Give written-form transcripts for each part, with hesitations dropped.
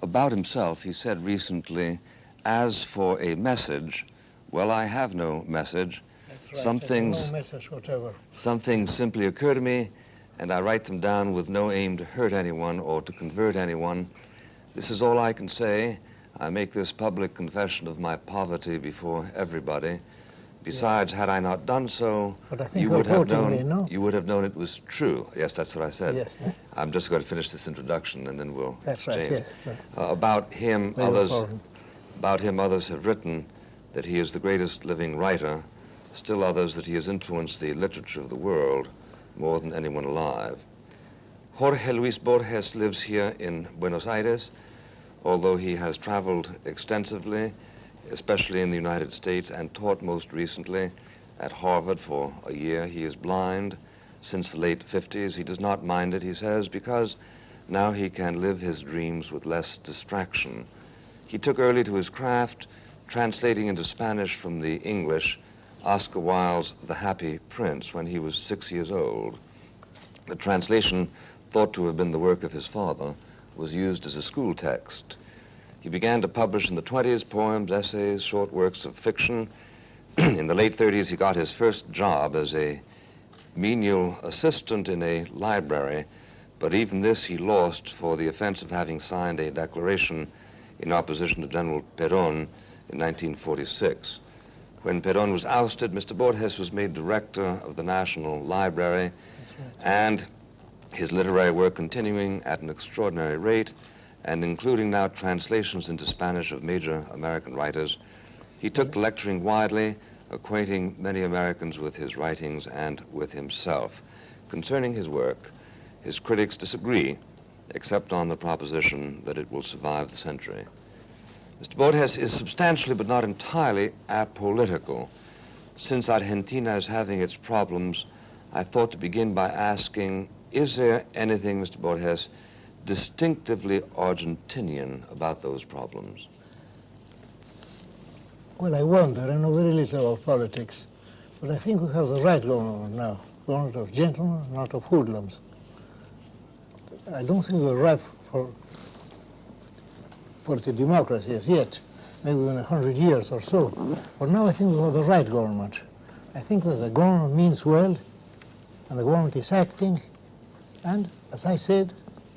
About himself, he said recently, as for a message, well, I have no message. That's right. No message whatever. Some things simply occur to me, and I write them down with no aim to hurt anyone or to convert anyone. This is all I can say. I make this public confession of my poverty before everybody. Besides, had I not done so, you would have known it was true. Yes, that's what I said. Yes. I'm just going to finish this introduction, and then we'll exchange. Right, yes. About him, others have written that he is the greatest living writer. Still others that he has influenced the literature of the world more than anyone alive. Jorge Luis Borges lives here in Buenos Aires, although he has traveled extensively, especially in the United States, and taught most recently at Harvard for a year. He is blind since the late 50s. He does not mind it, he says, because now he can live his dreams with less distraction. He took early to his craft, translating into Spanish from the English Oscar Wilde's The Happy Prince when he was 6 years old. The translation, thought to have been the work of his father, was used as a school text. He began to publish in the 20s poems, essays, short works of fiction. In the late 30s, he got his first job as a menial assistant in a library, but even this he lost for the offense of having signed a declaration in opposition to General Perón in 1946. When Perón was ousted, Mr. Borges was made director of the National Library, and his literary work continuing at an extraordinary rate, and including now translations into Spanish of major American writers. He took to lecturing widely, acquainting many Americans with his writings and with himself. Concerning his work, his critics disagree, except on the proposition that it will survive the century. Mr. Borges is substantially but not entirely apolitical. Since Argentina is having its problems, I thought to begin by asking, is there anything, Mr. Borges, distinctively Argentinian about those problems? Well, I wonder. I know very little about politics, but I think we have the right government now. Government of gentlemen, not of hoodlums. I don't think we're ripe for the democracy as yet, maybe in 100 years or so. But now I think we have the right government. I think that the government means well, and the government is acting, and as I said,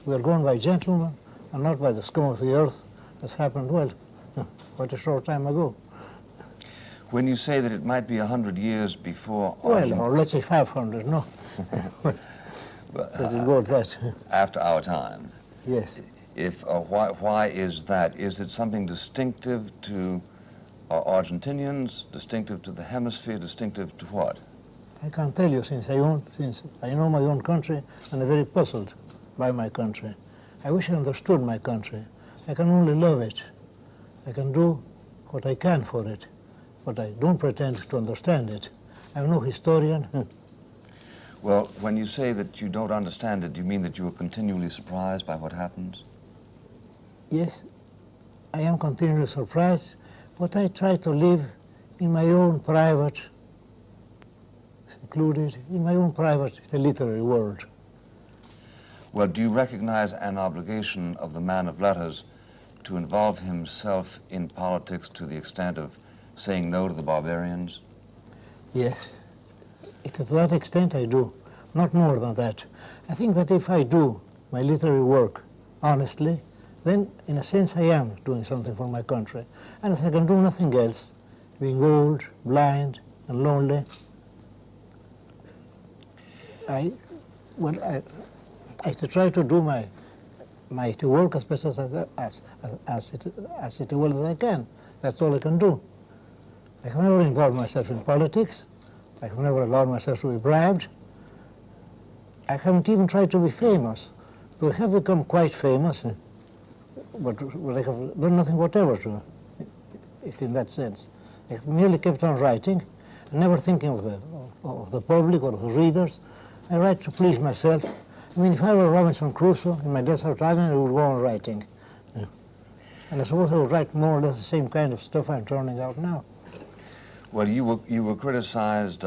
we are going by gentlemen and not by the scum of the earth, as happened, well, quite a short time ago. When you say that it might be 100 years before... Well, or let's say 500, no. Does it go that? After our time? Yes. Why is that? Is it something distinctive to Argentinians, distinctive to the hemisphere, distinctive to what? I can't tell you, since I know my own country, and I'm very puzzled by my country. I wish I understood my country. I can only love it. I can do what I can for it, but I don't pretend to understand it. I'm no historian. Well, when you say that you don't understand it, do you mean that you are continually surprised by what happens? Yes, I am continually surprised, but I try to live in my own private, secluded, in my own private literary world. Well, do you recognize an obligation of the man of letters to involve himself in politics to the extent of saying no to the barbarians? Yes, to that extent I do, not more than that. I think that if I do my literary work honestly, then in a sense I am doing something for my country. And if I can do nothing else, being old, blind, and lonely, I try to do my work as best as well as I can. That's all I can do. I have never involved myself in politics. I have never allowed myself to be bribed. I haven't even tried to be famous. Though I have become quite famous, but I have done nothing whatever to it in that sense. I have merely kept on writing, and never thinking of the public or of the readers. I write to please myself. I mean, if I were Robinson Crusoe in my desert island, I would go on writing. And I suppose I would write more or less the same kind of stuff I'm turning out now. Well, you were criticized,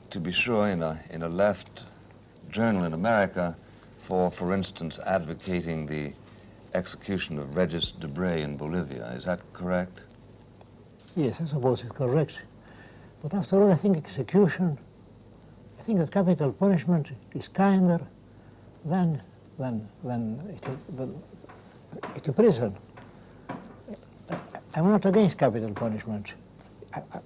to be sure, in a left journal in America for instance, advocating the execution of Regis Debray in Bolivia. Is that correct? Yes, I suppose it's correct. But after all, I think execution, I think that capital punishment is kinder than it prison. I'm not against capital punishment.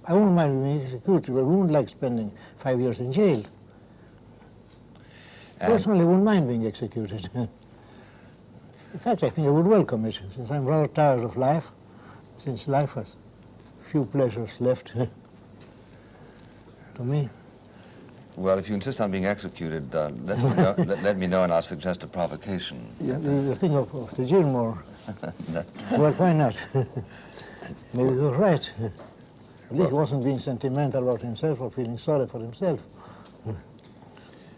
I wouldn't mind being executed, but I wouldn't like spending 5 years in jail. Personally, I wouldn't mind being executed. In fact, I think I would welcome it, since I'm rather tired of life, since life has few pleasures left to me. Well, if you insist on being executed, let me know and I'll suggest a provocation. You think of the jail more. No. Well, why not? Maybe you're right. At least he wasn't being sentimental about himself or feeling sorry for himself.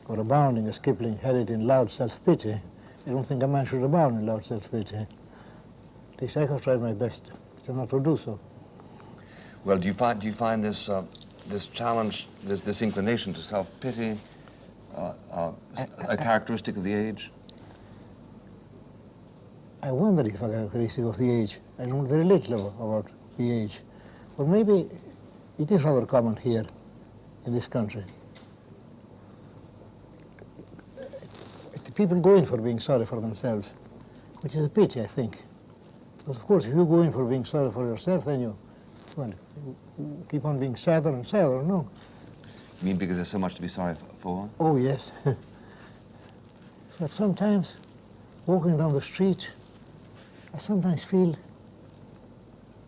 Or abounding, as Kipling had it, in loud self-pity. I don't think a man should abound in loud self-pity. At least I have tried my best to not to do so. Well, do you find this this challenge, this inclination to self-pity, a characteristic of the age? I wonder if a characteristic of the age. I know very little about the age. But maybe it is rather common here in this country. The people go in for being sorry for themselves, which is a pity, I think. But of course, if you go in for being sorry for yourself, then you keep on being sadder and sadder, no? You mean because there's so much to be sorry for? Oh, yes. But sometimes, walking down the street, I sometimes feel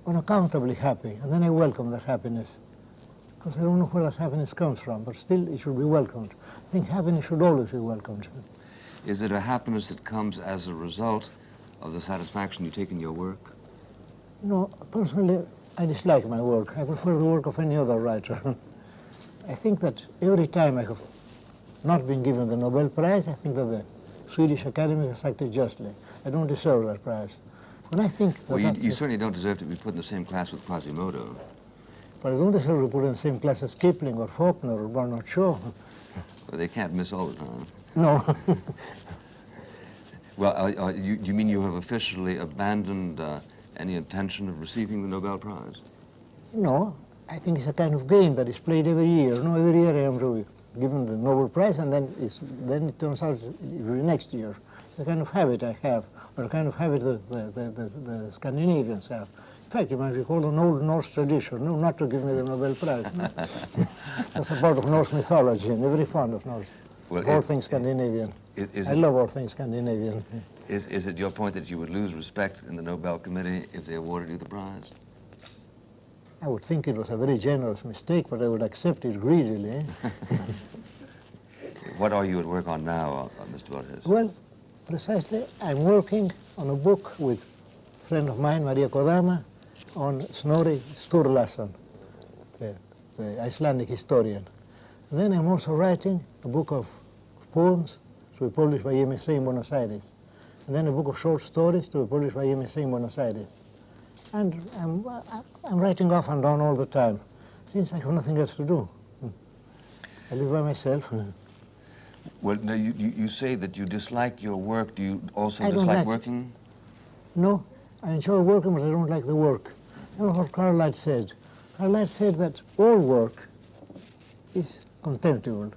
unaccountably happy, and then I welcome that happiness, because I don't know where that happiness comes from, but still it should be welcomed. I think happiness should always be welcomed. Is it a happiness that comes as a result of the satisfaction you take in your work? No, personally, I dislike my work. I prefer the work of any other writer. I think that every time I have not been given the Nobel Prize, I think that the Swedish Academy has acted justly. I don't deserve that prize. When I think that... Well, you certainly don't deserve to be put in the same class with Quasimodo. But I don't deserve to be put in the same class as Kipling or Faulkner or Bernard Shaw. Well, they can't miss all the time. No. Well, you mean you have officially abandoned any intention of receiving the Nobel Prize? No, I think it's a kind of game that is played every year. No, every year I am to be given the Nobel Prize, and then it turns out the next year. It's a kind of habit I have, or a kind of habit the Scandinavians have. In fact, you might recall an old Norse tradition, no, not to give me the Nobel Prize. No. That's a part of Norse mythology, and I'm very fond of Norse. Well, all things Scandinavian. I love all things Scandinavian. Is it your point that you would lose respect in the Nobel Committee if they awarded you the prize? I would think it was a very generous mistake, but I would accept it greedily. What are you at work on now, Mr. Borges? Well, precisely, I'm working on a book with a friend of mine, Maria Kodama, on Snorri Sturlason, the Icelandic historian. And then I'm also writing a book of poems to be published by MSA in Buenos Aires. And then a book of short stories to be published by MSA in Buenos Aires. And I'm writing off and on all the time, since I have nothing else to do. I live by myself. Well, now you say that you dislike your work. Do you also dislike working? No, I enjoy working, but I don't like the work. You know what Carlyle said? Carlyle said that all work is contemptible,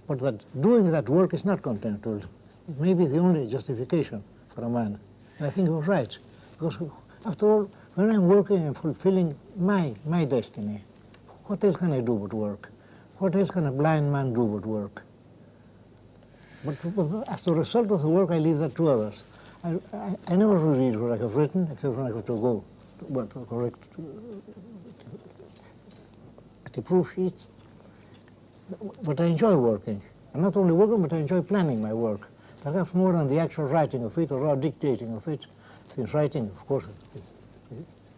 but that doing that work is not contemptible. It may be the only justification for a man. And I think he was right, because after all, when I'm working, I'm fulfilling my destiny. What else can I do but work? What else can a blind man do but work? But as the result of the work, I leave that to others. I never read what I have written, except when I have to go to correct the proof sheets. But I enjoy working. And not only working, but I enjoy planning my work. Perhaps more than the actual writing of it or raw dictating of it, since writing, of course,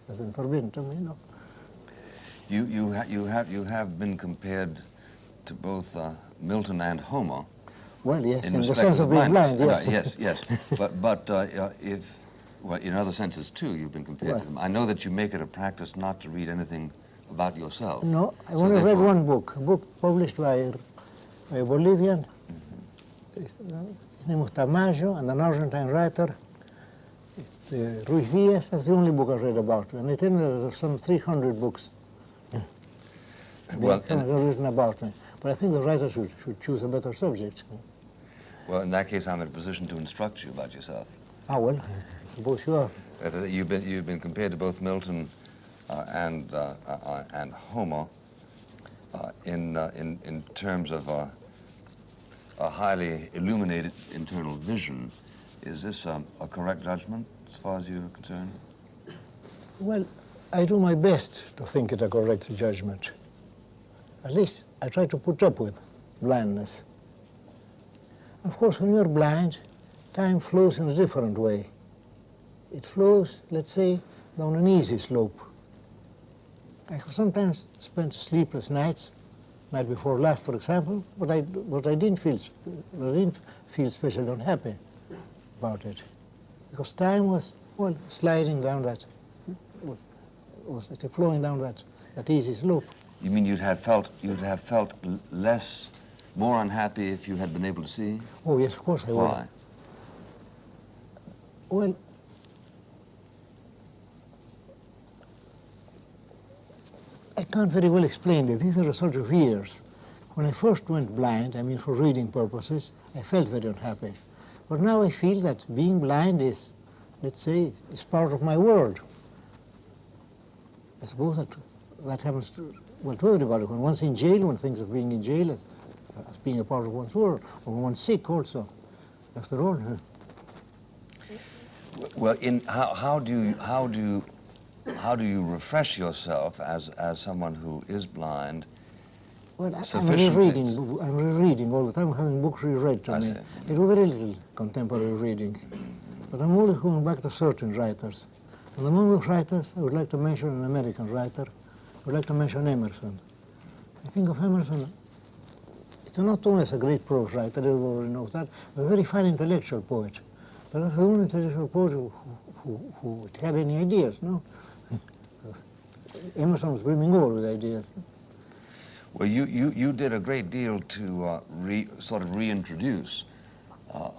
has been forbidden to me, no. You have been compared to both Milton and Homer. Well, yes, in the sense of being blind, yes. Yes. But in other senses too, you've been compared to them. I know that you make it a practice not to read anything about yourself. No, I only read one book, a book published by a Bolivian, his name was Tamayo, and an Argentine writer, The Ruiz, that's the only book I've read about. And they tell me there are some 300 books written about me. But I think the writer should choose a better subject. Well, in that case, I'm in a position to instruct you about yourself. Ah, well, I suppose you are. You've been compared to both Milton and Homer in terms of a highly illuminated internal vision. Is this a correct judgment as far as you're concerned? Well, I do my best to think it a correct judgment. At least I try to put up with blindness. Of course, when you're blind, time flows in a different way. It flows, let's say, down an easy slope. I have sometimes spent sleepless nights, night before last, for example, but I didn't feel especially unhappy about it, because time was, well, sliding down that, was flowing down that easy slope. You mean you'd have felt more unhappy if you had been able to see? Oh yes, of course I would. Why? Well, I can't very well explain it. These are a result of years. When I first went blind, I mean for reading purposes, I felt very unhappy. But now I feel that being blind is, let's say, is part of my world. I suppose that happens to everybody. When one's in jail, one thinks of being in jail as being a part of one's world, or when one's sick also, after all. Well, how do you refresh yourself as someone who is blind? Well, I'm rereading all the time. I'm having books reread to me. I do very little contemporary reading, but I'm always going back to certain writers. And among those writers, I would like to mention an American writer. I would like to mention Emerson. I think of Emerson, it's not only as a great prose writer, everybody knows that, but a very fine intellectual poet. But that's the only intellectual poet who had any ideas, no? Emerson was brimming over with ideas. Well, you did a great deal to sort of reintroduce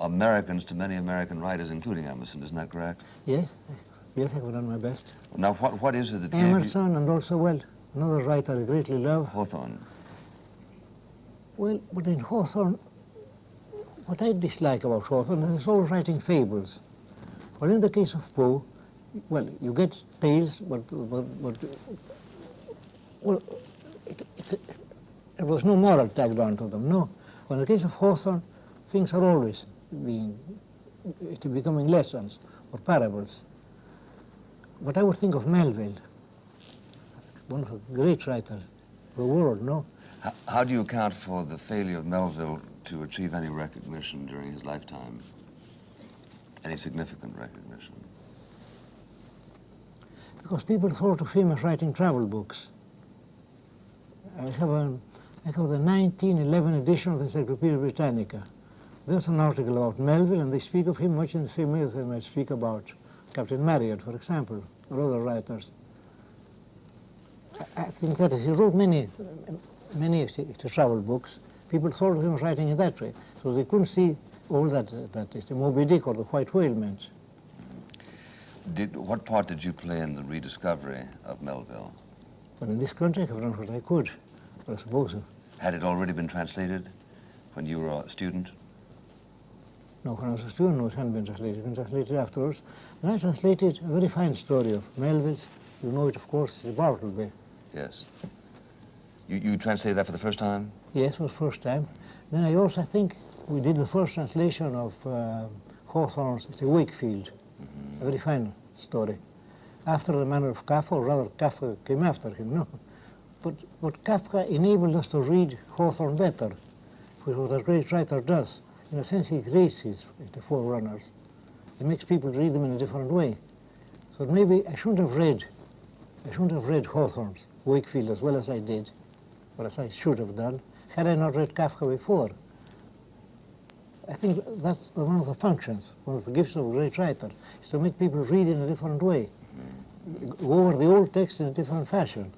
Americans to many American writers, including Emerson. Isn't that correct? Yes, yes, I've done my best. Now, what is it that Emerson and also, well, another writer I greatly love. Hawthorne. Well, but in Hawthorne, what I dislike about Hawthorne is he's always writing fables. Well, in the case of Poe, well, you get tales, but well, there was no moral tagged onto them, no. Well, in the case of Hawthorne, things are always becoming lessons or parables. But I would think of Melville, one of the great writers of the world, no? How do you account for the failure of Melville to achieve any recognition during his lifetime? Any significant recognition? Because people thought of him as writing travel books. I have the 1911 edition of the Encyclopedia Britannica. There's an article about Melville, and they speak of him much in the same way as they might speak about Captain Marryat, for example, or other writers. I think that he wrote many travel books. People thought of him as writing in that way, so they couldn't see all that the Moby Dick or the White Whale meant. What part did you play in the rediscovery of Melville? Well, in this country, I've done what I could, I suppose. Had it already been translated when you were a student? No, when I was a student, no, it hadn't been translated. It had been translated afterwards. And I translated a very fine story of Melville's. You know it, of course, it's Bartleby. Yes. You translated that for the first time? Yes, it was the first time. Then I also think we did the first translation of Hawthorne's Wakefield, a very fine story. After the manner of Kafka, or rather Kafka came after him, no? But Kafka enabled us to read Hawthorne better, which is what a great writer does. In a sense, he creates the forerunners. He makes people read them in a different way. So maybe I shouldn't have read Hawthorne's Wakefield as well as I did, or as I should have done, had I not read Kafka before. I think that's one of the functions, one of the gifts of a great writer, is to make people read in a different way, go over the old text in a different fashion.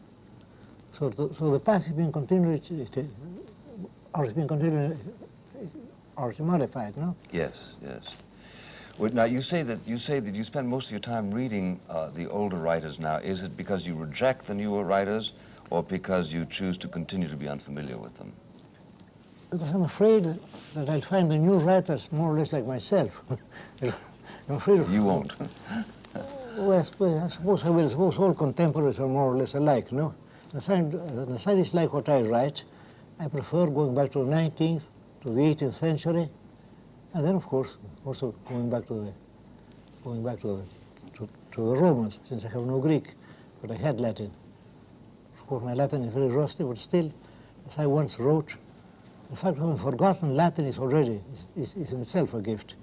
So the past is being continually, or is being continually modified, no? Yes, yes. Well, now you say that you spend most of your time reading the older writers now. Is it because you reject the newer writers, or because you choose to continue to be unfamiliar with them? Because I'm afraid that I'll find the new writers more or less like myself. I'm afraid of... You won't. Well, I suppose I will. I suppose all contemporaries are more or less alike, no? The scientists like what I write. I prefer going back to the 19th, to the 18th century, and then, of course, also going back to the Romans, since I have no Greek, but I had Latin. Of course, my Latin is very rusty, but still, as I once wrote, the fact of having forgotten Latin is already is in itself a gift.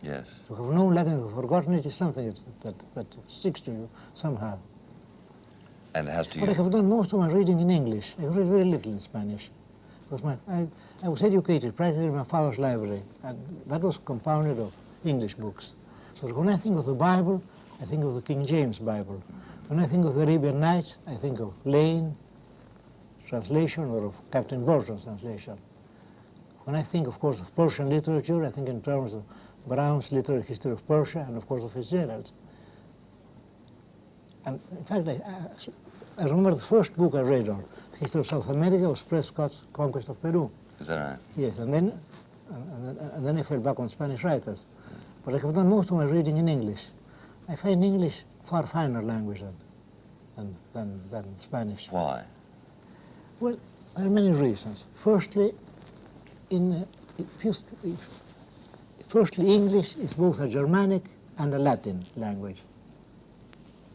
Yes. To have known Latin and forgotten it is something that sticks to you somehow. And it has to. But I have done most of my reading in English. I read very little in Spanish, because I was educated practically in my father's library, and that was compounded of English books. So when I think of the Bible, I think of the King James Bible. When I think of the Arabian Nights, I think of Lane translation or of Captain Borges translation. When I think, of course, of Persian literature, I think in terms of Brown's Literary History of Persia and, of course, of Fitzgerald's. And in fact, I remember the first book I read on History of South America was Prescott's Conquest of Peru. Is that right? Yes, and then I fell back on Spanish writers. But I have done most of my reading in English. I find English far finer language than Spanish. Why? Well, there are many reasons. Firstly, English is both a Germanic and a Latin language.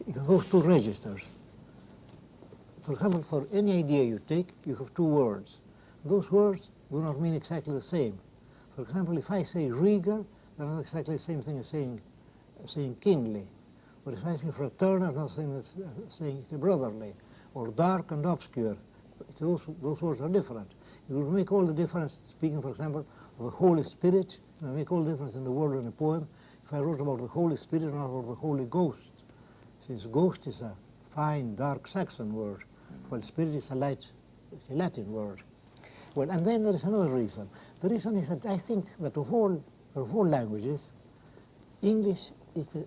It goes two registers. For example, for any idea you take, you have two words. Those words do not mean exactly the same. For example, if I say regal, they're not exactly the same thing as saying kingly. Or if I say fraternal, it's not the same as saying brotherly. Or dark and obscure. Those words are different. It would make all the difference, speaking, for example, of the Holy Spirit. It would make all the difference in the word in a poem if I wrote about the Holy Spirit or about the Holy Ghost. Since ghost is a fine, dark Saxon word, while spirit is a Latin word. Well, and then there is another reason. The reason is that I think that of all languages, English is the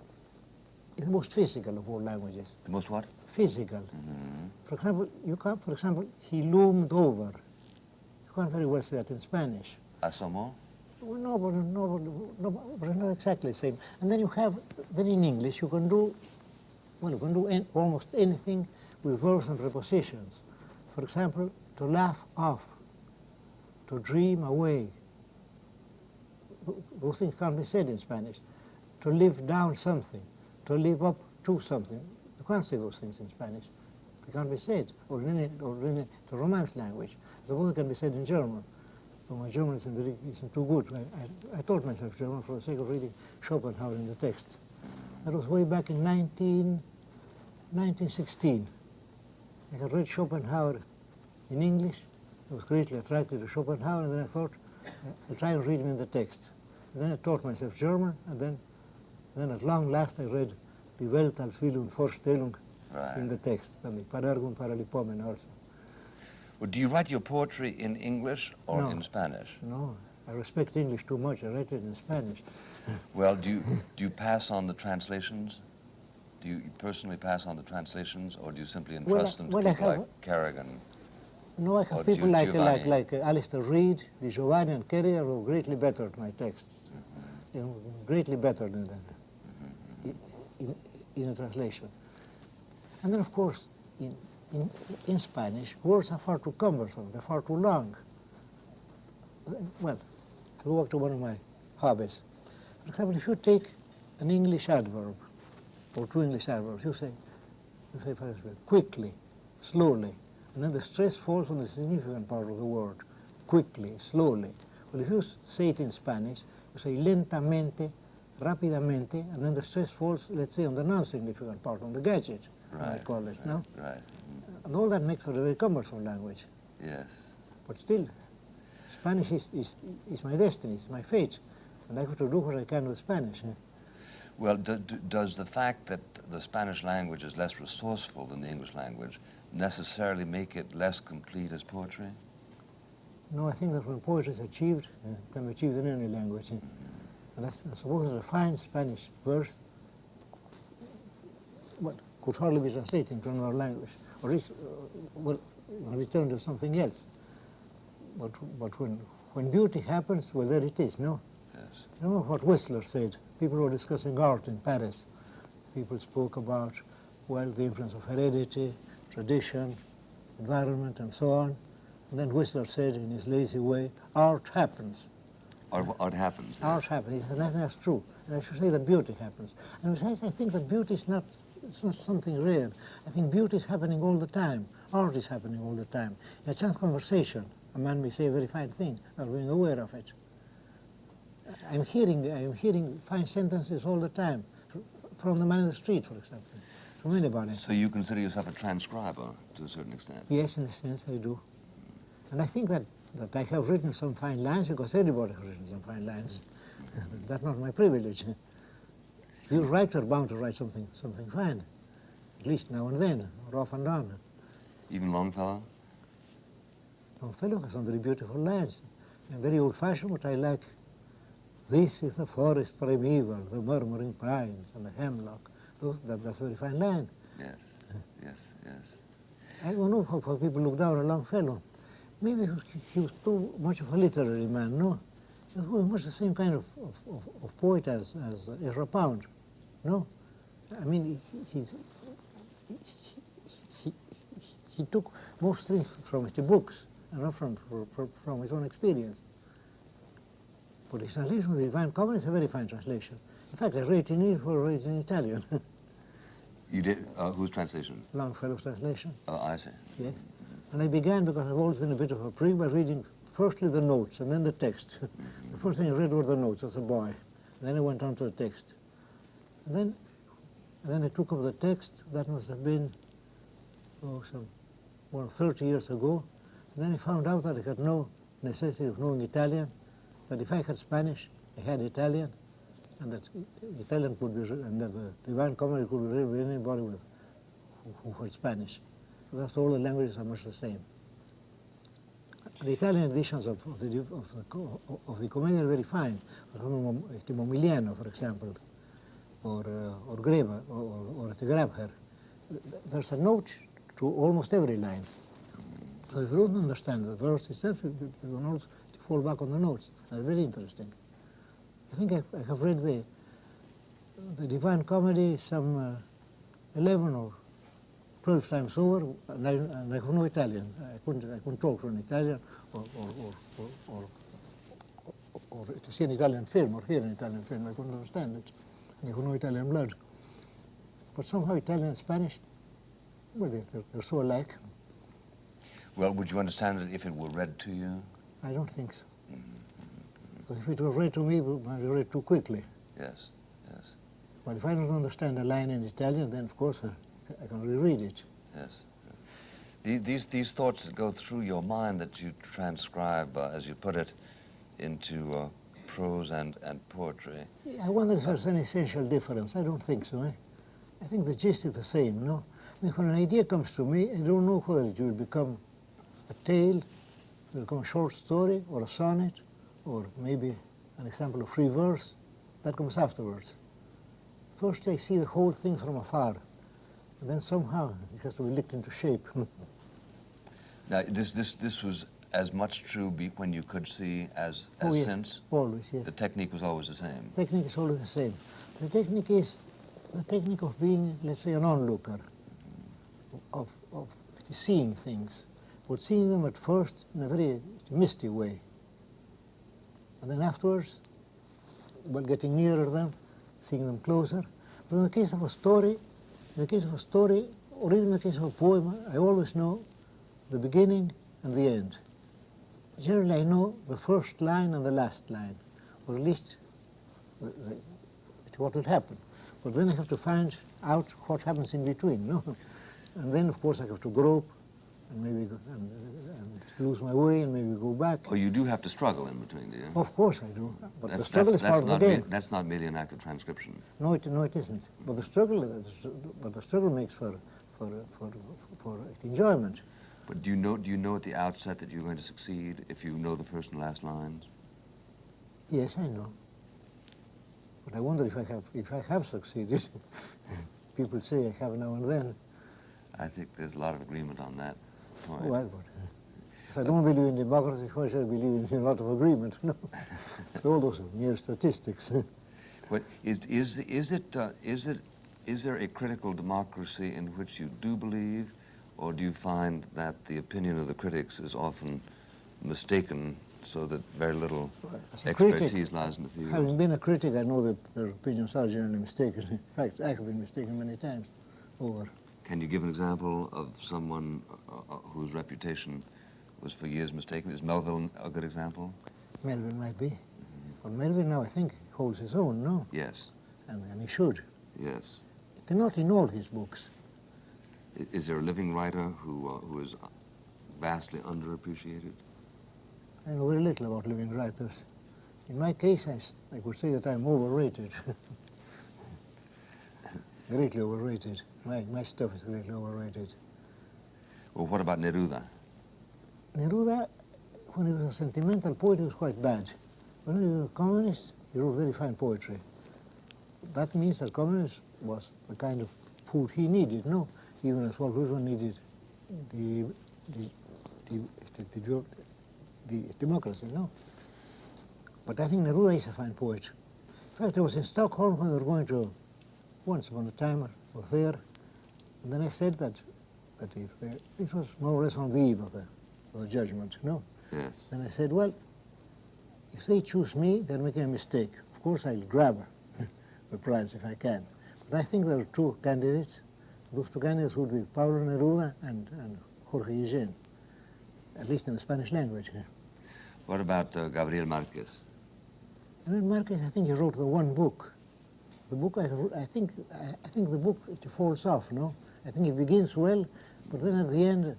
most physical of all languages. The most what? Physical. Mm-hmm. For example, he loomed over. You can't very well say that in Spanish. Asomó? Well, no, but it's not exactly the same. And then then in English you can do almost anything with verbs and prepositions. For example, to laugh off, to dream away. Those things can't be said in Spanish. To live down something, to live up to something. You can't say those things in Spanish. They can't be said, or in the Romance language. Suppose it can be said in German. But my German isn't too good. I taught myself German for the sake of reading Schopenhauer in the text. That was way back in 1916. I had read Schopenhauer in English. I was greatly attracted to Schopenhauer, and then I thought, I'll try and read him in the text. And then I taught myself German, and then at long last I read Die Welt als Wille und Vorstellung in the text, and the Parergum Paralipomen also. Well, do you write your poetry in English or in Spanish? No, I respect English too much. I write it in Spanish. Well, do you pass on the translations? Do you personally pass on the translations, or do you simply entrust them to people like Kerrigan? No, I have people like Alistair Reid, Di Giovanni, and Kerrigan who greatly bettered my texts. Mm-hmm. Greatly bettered in the translation. And then, of course, in Spanish, words are far too cumbersome. They're far too long. Well, to go back to one of my hobbies. For example, if you take an English adverb, or two English adverbs, you say for example, quickly, slowly, and then the stress falls on the significant part of the word, quickly, slowly. Well, if you say it in Spanish, you say lentamente, rápidamente, and then the stress falls, let's say, on the non-significant part, on the gadget, I call it, no? Right. And all that makes for a very cumbersome language. Yes. But still, Spanish is my destiny, it's my fate, and I have to do what I can with Spanish. Well, does the fact that the Spanish language is less resourceful than the English language necessarily make it less complete as poetry? No, I think that when poetry is achieved, it can be achieved in any language. And I suppose that a fine Spanish verse could hardly be translated into another language, or well, return to something else. But when beauty happens, well, there it is, no? Yes. You know what Whistler said? People were discussing art in Paris. People spoke about, well, the influence of heredity, tradition, environment, and so on. And then Whistler said in his lazy way, art happens. Art happens. Yes. Art happens, and that's true. And I should say that beauty happens. And besides, I think that beauty is not something rare. I think beauty is happening all the time. Art is happening all the time. In a chance conversation, a man may say a very fine thing, not being aware of it. I'm hearing fine sentences all the time, from the man in the street, for example, from anybody. So you consider yourself a transcriber to a certain extent? Yes, in a sense I do. And I think that I have written some fine lines because everybody has written some fine lines. That's not my privilege. You writers are bound to write something fine, at least now and then, or off and on. Even Longfellow? Longfellow has some very beautiful lines. And very old-fashioned, but I like, this is the forest primeval, the murmuring pines and the hemlock. That's a very fine line. Yes, yes, yes. I don't know how people look down on Longfellow. Maybe he was too much of a literary man, no? He was much the same kind of poet as Ezra Pound, no? I mean, he took most things from the books and not from his own experience. But his translation of the Divine Comedy is a very fine translation. In fact, I read it in English or read it in Italian. You did? Whose translation? Longfellow's translation. Oh, I see. Yes. And I began, because I've always been a bit of a prig, by reading firstly the notes and then the text. The first thing I read were the notes as a boy. And then I went on to the text. And then I took up the text. That must have been, some more than 30 years ago. And then I found out that I had no necessity of knowing Italian, that if I had Spanish, I had Italian, and that Italian could be, and that the Divine Comedy could be read by anybody who had Spanish. So that's all the languages are much the same. The Italian editions of the Commedia are very fine. Mobiliano, for example, or Greba, or Grabher. There's a note to almost every line. So if you don't understand the verse itself, you can also fall back on the notes. That's very interesting. I think I have read the Divine Comedy some 11 or 12 times over, and I have no Italian. I couldn't talk to an Italian, or to see an Italian film or hear an Italian film. I couldn't understand it. And I have no Italian blood. But somehow Italian and Spanish, well, they're so alike. Well, would you understand it if it were read to you? I don't think so. Because if it were read to me, it might be read too quickly. Yes, yes. But if I don't understand a line in Italian, then of course I can reread it. Yes. These thoughts that go through your mind that you transcribe, as you put it, into prose and poetry. I wonder if there's an essential difference. I don't think so. I think the gist is the same, no? I mean, when an idea comes to me, I don't know whether it will become a tale, it will become a short story, or a sonnet, or maybe an example of free verse. That comes afterwards. First, I see the whole thing from afar, and then somehow it has to be licked into shape. Now, this was as much true when you could see as yes. since? Always, yes. The technique was always the same? Technique is always the same. The technique is the technique of being, let's say, an onlooker, of seeing things, but seeing them at first in a very misty way. And then afterwards, well, getting nearer them, seeing them closer. But in the case of a story, or even in the case of a poem, I always know the beginning and the end. Generally, I know the first line and the last line, or at least what will happen. But then I have to find out what happens in between, no? And then, of course, I have to grope, and maybe and lose my way, and maybe go back. Oh, you do have to struggle in between, do you? Of course I do. But the struggle is part of the game. That's not merely an act of transcription. No, it isn't. But the struggle makes for enjoyment. But do you know at the outset that you're going to succeed if you know the first and last lines? Yes, I know. But I wonder if I have succeeded. People say I have now and then. I think there's a lot of agreement on that point. Well, but if I don't believe in democracy, why should I believe in a lot of agreement? No, it's all those mere statistics. But is there a critical democracy in which you do believe, or do you find that the opinion of the critics is often mistaken, so that very little expertise lies in the field? Having been a critic, I know that their opinions are generally mistaken. In fact, I have been mistaken many times over. Can you give an example of someone whose reputation was for years mistaken? Is Melville a good example? Melville might be. But Melville now, I think, holds his own, no? Yes. And he should. Yes. Not in all his books. Is there a living writer who is vastly underappreciated? I know very little about living writers. In my case, I could say that I'm overrated. Greatly overrated. My stuff is greatly overrated. Well, what about Neruda? Neruda, when he was a sentimental poet, he was quite bad. When he was a communist, he wrote very fine poetry. That means that communism was the kind of food he needed, no? Even as Walt Whitman needed the democracy, no? But I think Neruda is a fine poet. In fact, I was in Stockholm when we were going to, once upon a time, a fair, and then I said that if this was more or less on the eve of the judgment, no? Yes. Then I said, well, if they choose me, they're making a mistake. Of course, I'll grab the prize if I can. But I think there are two candidates. Those two candidates would be Pablo Neruda and Jorge Eugene, at least in the Spanish language. What about Gabriel Marquez? Gabriel Marquez, I think he wrote the one book. The book, I think the book, it falls off, no? I think it begins well, but then at the end,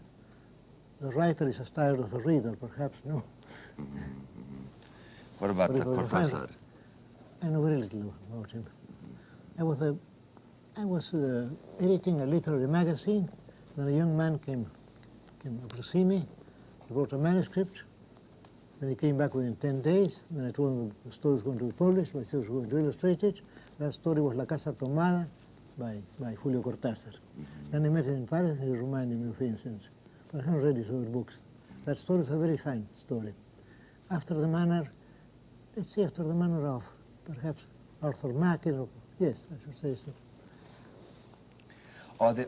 the writer is as tired as the reader, perhaps, no? What about Cortázar? I know very little about him. I was editing a literary magazine. Then a young man came up to see me. He wrote a manuscript. Then he came back within 10 days. Then I told him the story was going to be published, but he was going to illustrate it. That story was La Casa Tomada by Julio Cortázar. Then I met him in Paris, and he reminded me of things since. But I haven't read his other books. That story is a very fine story. After the manner, let's say after the manner of perhaps Arthur Mackey, or yes, I should say so.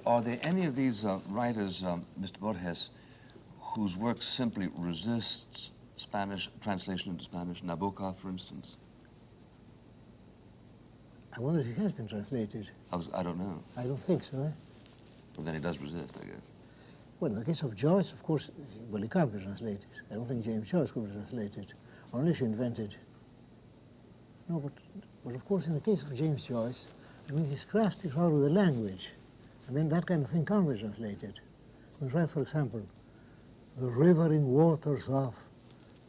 Are there any of these writers, Mr. Borges, whose work simply resists Spanish translation into Spanish? Nabokov, for instance. I wonder if he has been translated. I don't know. I don't think so. Well, then he does resist, I guess. Well, in the case of Joyce, of course, well, he can't be translated. I don't think James Joyce could be translated, unless he invented. No, but of course, in the case of James Joyce, I mean, his craft is rather the language. I mean, that kind of thing can't be translated. When he writes, for example, the rivering waters of,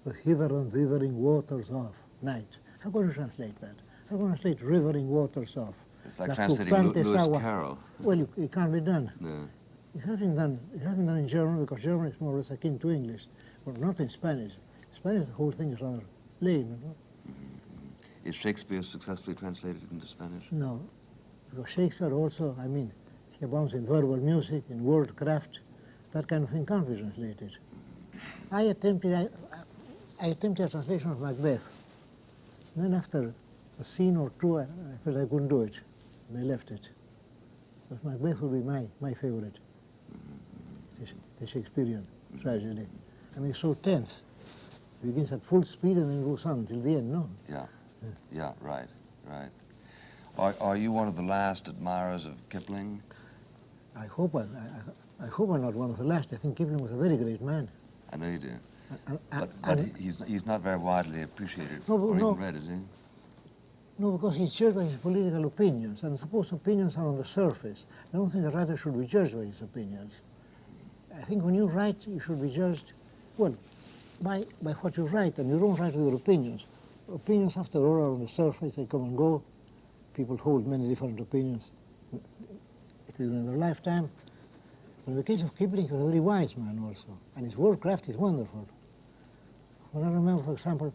the hither and thithering waters of night. How can you translate that? How can you translate rivering waters of? It's like translating Lewis Carroll. Well, it can't be done. No. It hasn't done in German, because German is more or less akin to English, but not in Spanish. In Spanish, the whole thing is rather lame. You know? Is Shakespeare successfully translated into Spanish? No, because Shakespeare also, I mean, he abounds in verbal music, in word craft. That kind of thing can't be translated. I attempted a translation of Macbeth. And then after a scene or two, I felt I couldn't do it, and I left it. Because Macbeth would be my favorite. The Shakespearean tragedy. I mean, it's so tense. It begins at full speed and then goes on until the end, no? Yeah, right. Are you one of the last admirers of Kipling? I hope I'm not one of the last. I think Kipling was a very great man. I know you do. But he's not very widely appreciated or even read, is he? No, because he's judged by his political opinions, and suppose opinions are on the surface. I don't think a writer should be judged by his opinions. I think when you write, you should be judged, well, by what you write, and you don't write with your opinions. Opinions, after all, are on the surface. They come and go. People hold many different opinions in their lifetime. But in the case of Kipling, he was a very wise man also, and his word craft is wonderful. When I remember, for example,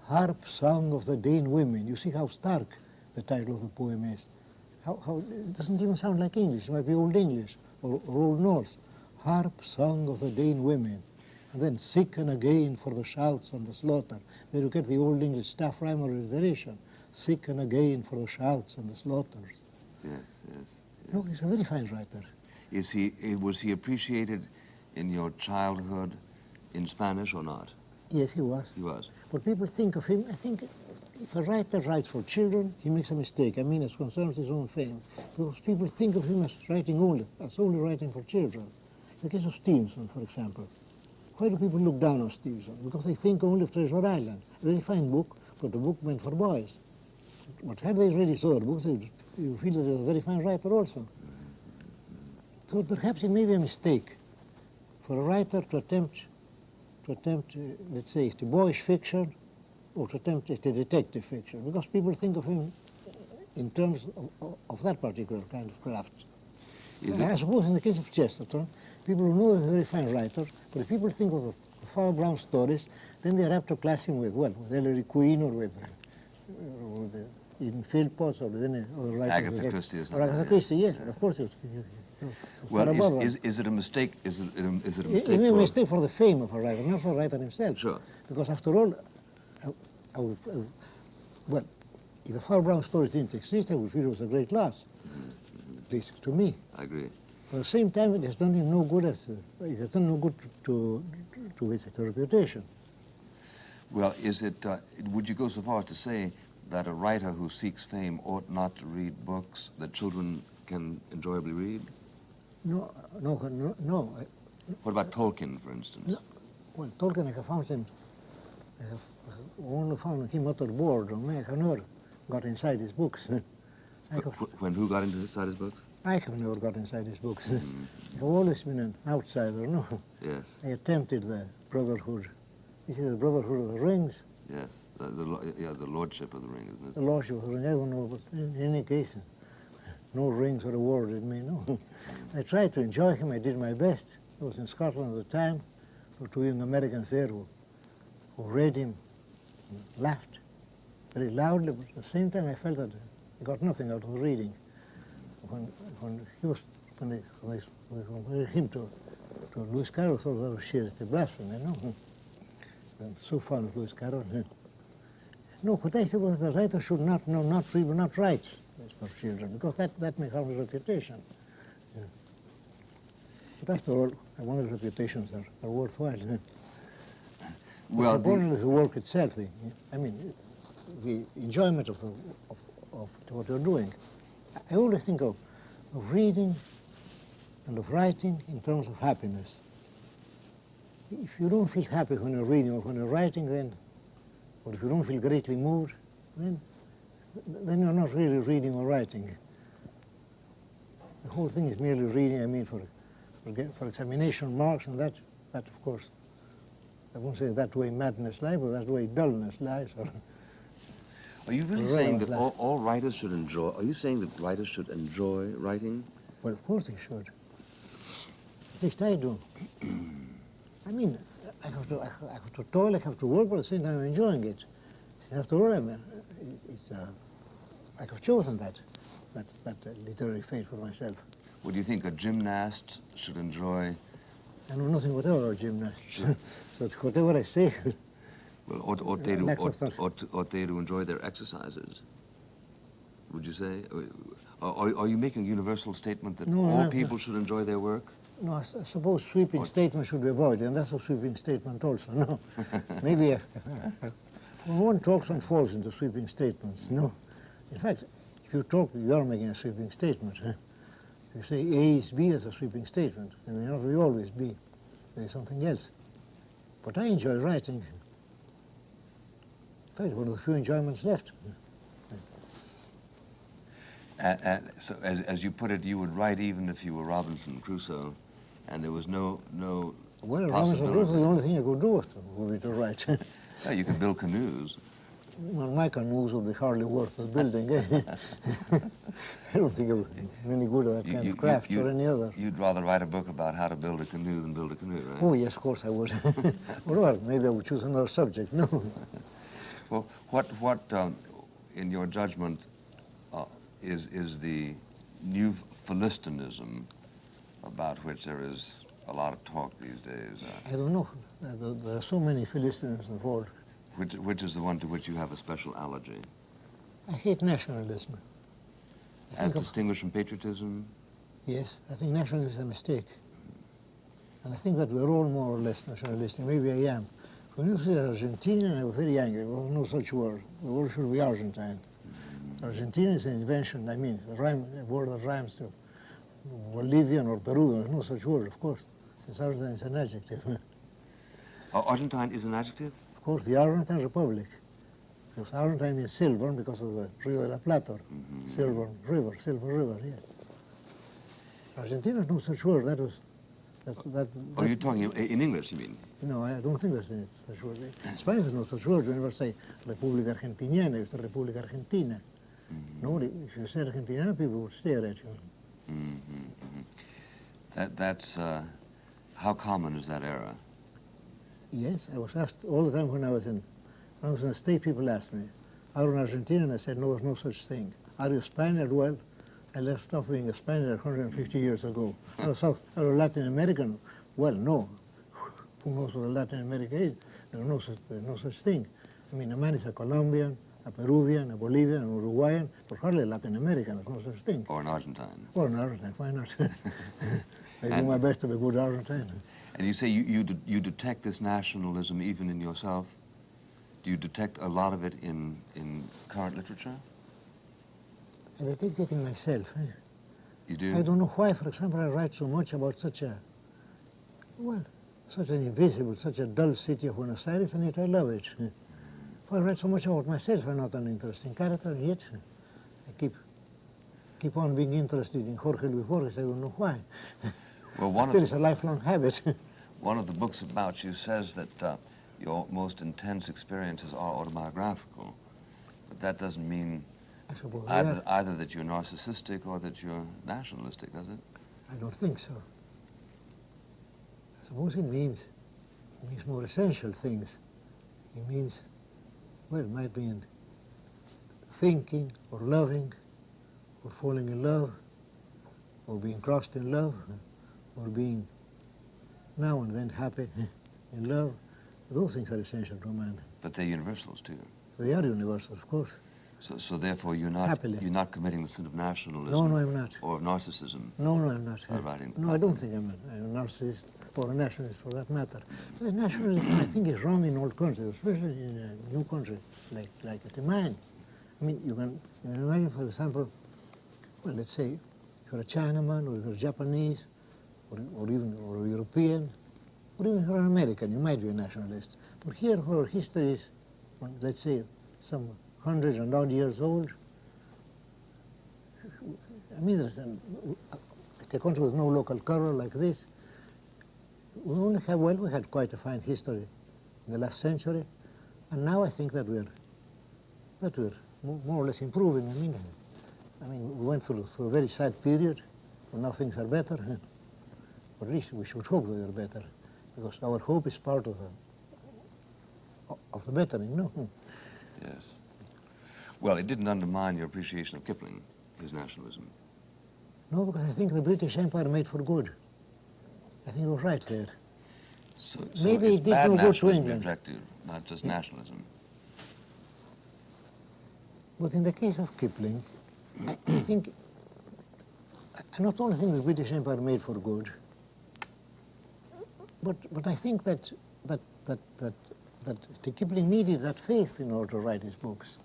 Harp Song of the Dane Women, you see how stark the title of the poem is. It doesn't even sound like English. It might be Old English or Old Norse. Harp song of the Dane women. And then sicken again for the shouts and the slaughter. There you get the Old English staff rhyme or alliteration. Sicken again for the shouts and the slaughters. Yes, yes, yes. No, he's a very fine writer. Was he appreciated in your childhood in Spanish or not? Yes, he was. He was. But people think of him, I think if a writer writes for children, he makes a mistake. I mean, as concerns his own fame. Because people think of him as only writing for children. In the case of Stevenson, for example. Why do people look down on Stevenson? Because they think only of Treasure Island. A very fine book, but a book meant for boys. But had they read his other books, you feel that he was a very fine writer also. So perhaps it may be a mistake for a writer to attempt, let's say, the boyish fiction or to attempt the detective fiction, because people think of him in terms of that particular kind of craft. I suppose in the case of Chesterton, people who know he's a very fine writer, but if people think of the Far Brown stories, then they're apt to class him with Ellery Queen or with even Philpotts or with any other writer. Agatha Christie or something. Agatha Christie, yes, of course. Well, is it a mistake? Is it a mistake? It may be a mistake for the fame of a writer, not for the writer himself. Sure. Because after all, well, if the Far Brown stories didn't exist, I would feel it was a great loss. At least to me. I agree. But at the same time, it has done him no good to his reputation. Well, would you go so far as to say that a writer who seeks fame ought not to read books that children can enjoyably read? No. What about Tolkien, for instance? No. Well, Tolkien, I have only found him utter boredom. I have never got inside his books. When who got inside his books? I have never got inside his books. I have always been an outsider, no? Yes. I attempted the Brotherhood. This is the Brotherhood of the Rings. Yes, the Lordship of the Ring, isn't it? The Lordship of the Ring, I don't know, but in any case, no rings were awarded me, no. I tried to enjoy him, I did my best. I was in Scotland at the time. There were two young Americans there who read him and laughed very loudly, but at the same time I felt that I got nothing out of the reading. When they compared him to Lewis Carroll, I thought that was sheer blasphemy, you know. I'm so fond of Lewis Carroll. No, what I said was the writer should not read, not write for children, because that may harm his reputation. Yeah. But after all, one of the reputations are worthwhile. Well, important is the work itself. The enjoyment of what you're doing. I always think of reading and of writing in terms of happiness. If you don't feel happy when you're reading or when you're writing, then, or if you don't feel greatly moved, then you're not really reading or writing. The whole thing is merely reading, I mean, for examination marks, and that of course, I won't say that way madness lies, but that way dullness lies. Are you really saying that all writers should enjoy, are you saying that writers should enjoy writing? Well, of course they should. At least I do. I mean, I have to toil, I have to work, but at the same time I'm enjoying it. After all, I have chosen that literary fate for myself. Well, do you think a gymnast should enjoy? I know nothing whatever about gymnasts, so it's whatever I say. Well, ought they to enjoy their exercises? Would you say? Are you making a universal statement that all people should enjoy their work? No, I suppose sweeping statements should be avoided, and that's a sweeping statement also, no? Maybe when one talks and falls into sweeping statements, no? In fact, if you talk, you are making a sweeping statement. Huh? You say A is B, that's a sweeping statement. It may not always be. There is something else. But I enjoy writing. In fact, one of the few enjoyments left. So, as you put it, you would write even if you were Robinson Crusoe, and there was no well, Robinson Crusoe, the only thing I could do would be to write. Yeah, you could build canoes. Well, my canoes would be hardly worth the building. I don't think it would be any good at that kind of craft or any other. You'd rather write a book about how to build a canoe than build a canoe, right? Oh, yes, of course I would. Or maybe I would choose another subject, no. Well, what in your judgment, is the new Philistinism about which there is a lot of talk these days. I don't know. There are so many Philistines involved. Which is the one to which you have a special allergy? I hate nationalism. As distinguished from patriotism? Yes, I think nationalism is a mistake. And I think that we're all more or less nationalistic. Maybe I am. When you say Argentina, I was very angry. Well, no such word. The word should be Argentine. Argentina is an invention. I mean, a word that rhymes to Bolivian or Peruvian. There's no such word, of course, since Argentine is an adjective. Argentine is an adjective? Of course, the Argentine Republic. Because Argentine means silver because of the Rio de la Plata. Silver river, yes. Argentina is no such word. That was... Oh, you're talking in English, you mean? No, I don't think there's such word. In Spanish there's no such word. You never say República Argentiniana, you say República Argentina. Nobody, if you say Argentina, people would stare at you. That's, how common is that error? Yes, I was asked all the time when I was in the State, people asked me, are you an Argentinian? And I said, no, there's no such thing. Are you Spaniard? Well, I left off being a Spaniard 150 years ago. Are you Latin American? Well, no. Who knows what Latin America is? There's no such thing. I mean, a man is a Colombian, a Peruvian, a Bolivian, an Uruguayan, but hardly a Latin American. There's no such thing. Or an Argentine. Or an Argentine, why not? I do my best to be a good Argentine. And you say you detect this nationalism even in yourself? Do you detect a lot of it in current literature? I detect it in myself. You do? I don't know why, for example, I write so much about such an invisible, such a dull city of Buenos Aires, and yet I love it. I write so much about myself. I'm not an interesting character, and yet I keep on being interested in Jorge Luis Borges. I don't know why. Well, Still, it's a lifelong habit. One of the books about you says that your most intense experiences are autobiographical, but that doesn't mean either that you're narcissistic or that you're nationalistic, does it? I don't think so. I suppose it means more essential things. It means, well, it might mean thinking or loving or falling in love or being crossed in love or being now and then happy in love. Those things are essential to man. But they're universals too. They are universal, of course. So therefore you're not committing the sin of nationalism. No, I'm not. Or of narcissism. No, I'm not. No, I don't think I'm a narcissist or a nationalist for that matter. But nationalism, I think, is wrong in all countries, especially in a new country like mine. I mean, you can imagine, for example, well, let's say you're a Chinaman or you're Japanese or even a European, or even if you're an American, you might be a nationalist. But here, where history is, let's say, some hundreds and odd years old, I mean, if the country with no local color like this, we had quite a fine history in the last century, and now I think that we're more or less improving. I mean, we went through a very sad period, but now things are better. Or at least we should hope that they're better, because our hope is part of the bettering, no? Yes. Well, it didn't undermine your appreciation of Kipling, his nationalism. No, because I think the British Empire made for good. I think it was right there. So maybe it did no good to England. Objective, not just nationalism. But in the case of Kipling, I think, I not only think the British Empire made for good, but I think that the Kipling needed that faith in order to write his books.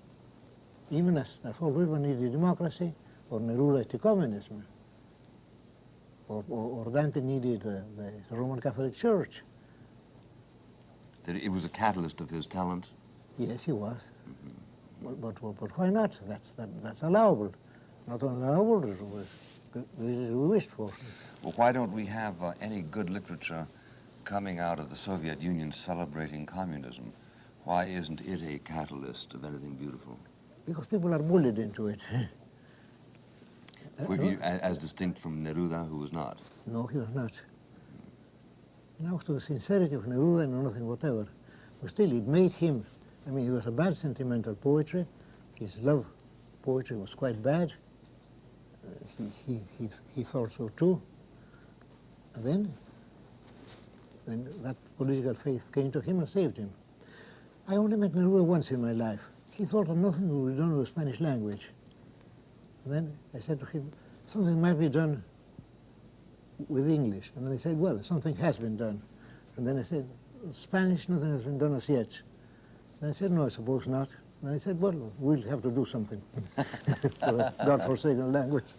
Even as all people needed democracy, or Neruda to communism, or Dante needed the Roman Catholic Church. That it was a catalyst of his talent? Yes, he was. But why not? That's allowable. Not only allowable, it was we wished for. Well, why don't we have any good literature coming out of the Soviet Union celebrating communism? Why isn't it a catalyst of anything beautiful? Because people are bullied into it. As distinct from Neruda, who was not? No, he was not. Now, to the sincerity of Neruda, no, nothing whatever. But still, it made him, I mean, he was a bad sentimental poetry. His love poetry was quite bad. he thought so too. And then that political faith came to him and saved him. I only met Neruda once in my life. He thought of nothing would be done with the Spanish language. And then I said to him, something might be done with English. And then he said, well, something has been done. And then I said, Spanish, nothing has been done as yet. And I said, no, I suppose not. And I said, well, we'll have to do something for the God-forsaken language.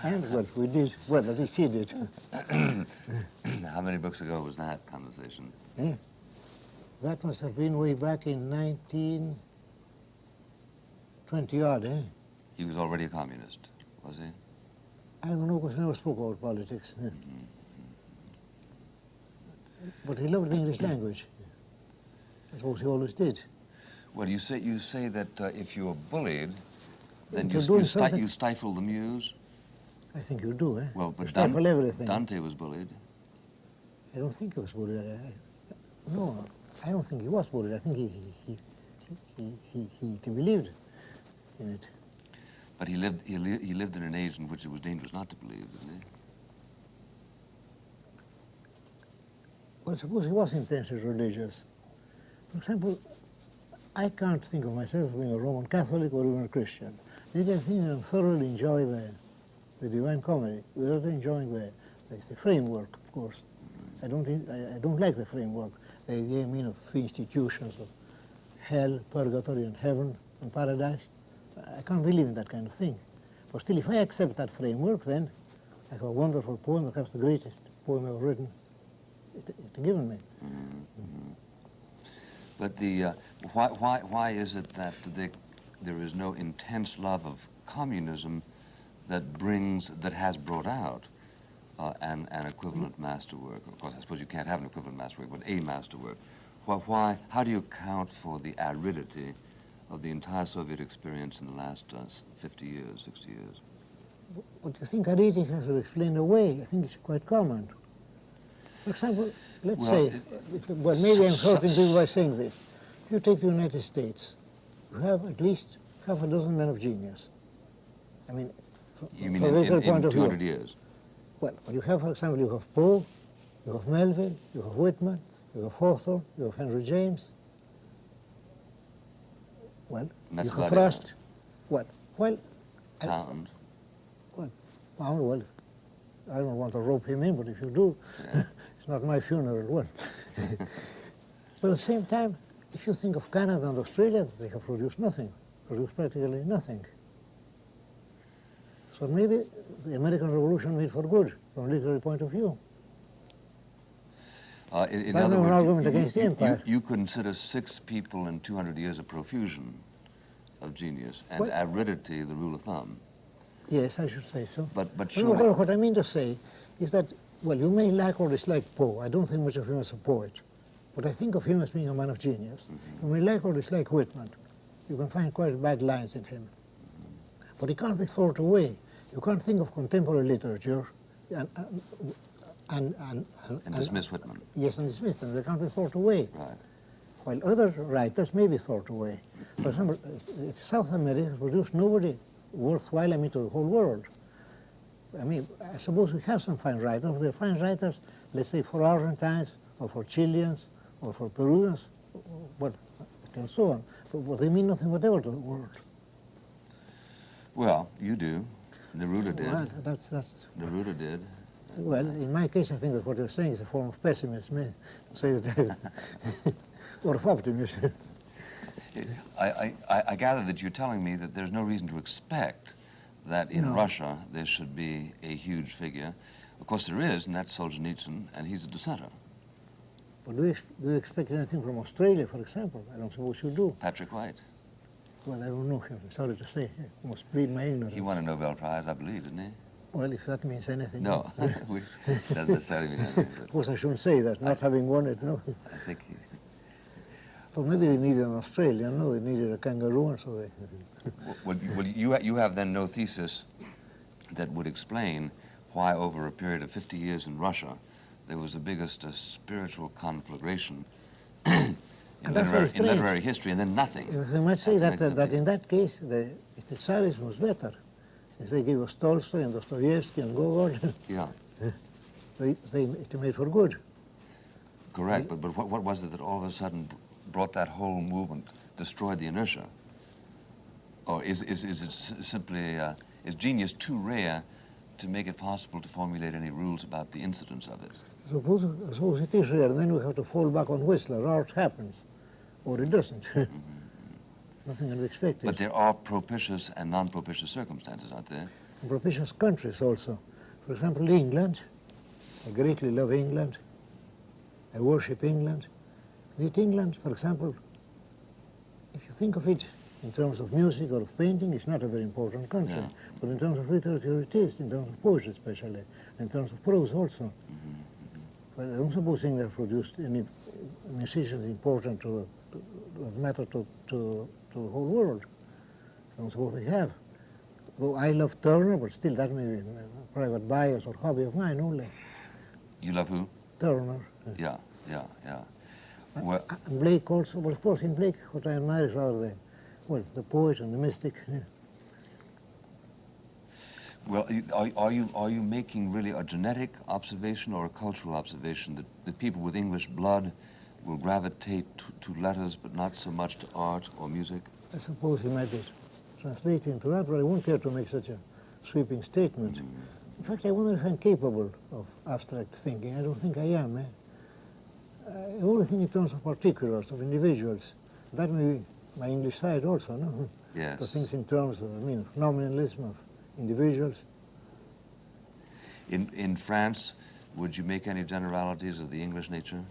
And, well, we did. Well, at least he did. How many books ago was that conversation? Yeah. That must have been way back in 1920-odd, eh? He was already a communist, was he? I don't know, because I never spoke about politics. But he loved the English language. I suppose he always did. Well, you say that if you are bullied, then you stifle the muse? I think you do, eh? Well, but stifle everything. Dante was bullied. I don't think he was bullied. No, I don't think he was bullied. I think he believed in it. But he lived in an age in which it was dangerous not to believe, didn't he? Well, suppose he was intensely religious. For example, I can't think of myself being a Roman Catholic or even a Christian. I think I thoroughly enjoy the Divine Comedy without enjoying the framework, of course. I don't like the framework, the idea, of three institutions of hell, purgatory, and heaven, and paradise. I can't believe in that kind of thing. But still, if I accept that framework, then I have a wonderful poem, perhaps the greatest poem ever written, it's given me. But why is it that there is no intense love of communism that has brought out an equivalent masterwork? Of course, I suppose you can't have an equivalent masterwork, but a masterwork. How do you account for the aridity of the entire Soviet experience in the last 50 years, 60 years? What you think aridity has to explain away? I think it's quite common. For example, let's say, maybe I'm hurting people by saying this. If you take the United States, you have at least half a dozen men of genius. I mean, you mean in 200 years? Well, you have, for example, you have Poe, you have Melville, you have Whitman, you have Hawthorne, you have Henry James. Well, you have Frost. What? Well, Pound. Well, Pound, well, I don't want to rope him in, but if you do, yeah. It's not my funeral one. But at the same time, if you think of Canada and Australia, they have produced nothing, produced practically nothing. So maybe the American Revolution made for good from a literary point of view. In other words, you consider 6 people in 200 years a profusion of genius, and aridity the rule of thumb. Yes, I should say so. But surely... No, what I mean to say is that, well, you may like or dislike Poe. I don't think much of him as a poet. But I think of him as being a man of genius. You may like or dislike Whitman. You can find quite bad lines in him. But he can't be thrown away. You can't think of contemporary literature and dismiss Whitman. Yes, and dismiss them. They can't be thrown away. Right. While other writers may be thrown away. For example, South America has produced nobody worthwhile, I mean, to the whole world. I mean, I suppose we have some fine writers. They're fine writers, let's say, for Argentines, or for Chileans, or for Peruvians, but and so on. But they mean nothing whatever to the world. Well, you do. Neruda did. Well, Neruda did. Well, in my case, I think that what you're saying is a form of pessimism, to say that or of optimism. I gather that you're telling me that there's no reason to expect that in Russia there should be a huge figure. Of course there is, and that's Solzhenitsyn, and he's a dissenter. But do you expect anything from Australia, for example? I don't suppose you do. Patrick White. Well, I don't know him. Sorry to say. I must plead my ignorance. He won a Nobel Prize, I believe, didn't he? Well, if that means anything. No, doesn't necessarily mean anything. Of course, I shouldn't say that, not having won it, no. I think he... Well, maybe they needed an Australian, no, they needed a kangaroo, and so they... Well, you have then no thesis that would explain why over a period of 50 years in Russia there was the biggest spiritual conflagration in literary history, and then nothing. You might say that in that case, the Tsarism was better. If they gave us Tolstoy and Dostoevsky and Gogol, Yeah. it made for good. Correct, but what was it that all of a sudden brought that whole movement, destroyed the inertia? Or is it simply, is genius too rare to make it possible to formulate any rules about the incidence of it? Suppose it is rare, then we have to fall back on Whistler. Art happens, or it doesn't. Nothing unexpected. But there are propitious and non-propitious circumstances, aren't there? And propitious countries also. For example, England. I greatly love England. I worship England. Yet England, for example, if you think of it in terms of music or of painting, it's not a very important country. Yeah. But in terms of literature it is, in terms of poetry especially, in terms of prose also. Well, I don't suppose England produced any musicians important to that matter to the whole world. I don't suppose they have. Though I love Turner, but still that may be a private bias or hobby of mine only. You love who? Turner. Yeah. Well, And Blake also, but of course in Blake what I admire is rather the poet and the mystic. Yeah. Well, are you making really a genetic observation or a cultural observation that people with English blood will gravitate to letters but not so much to art or music? I suppose you might be translating into that, but I won't care to make such a sweeping statement. In fact, I wonder if I'm capable of abstract thinking. I don't think I am. I only think in terms of particulars, of individuals. That may be my English side also, no? Yes. To things in terms of, nominalism of individuals. In France, would you make any generalities of the English nature?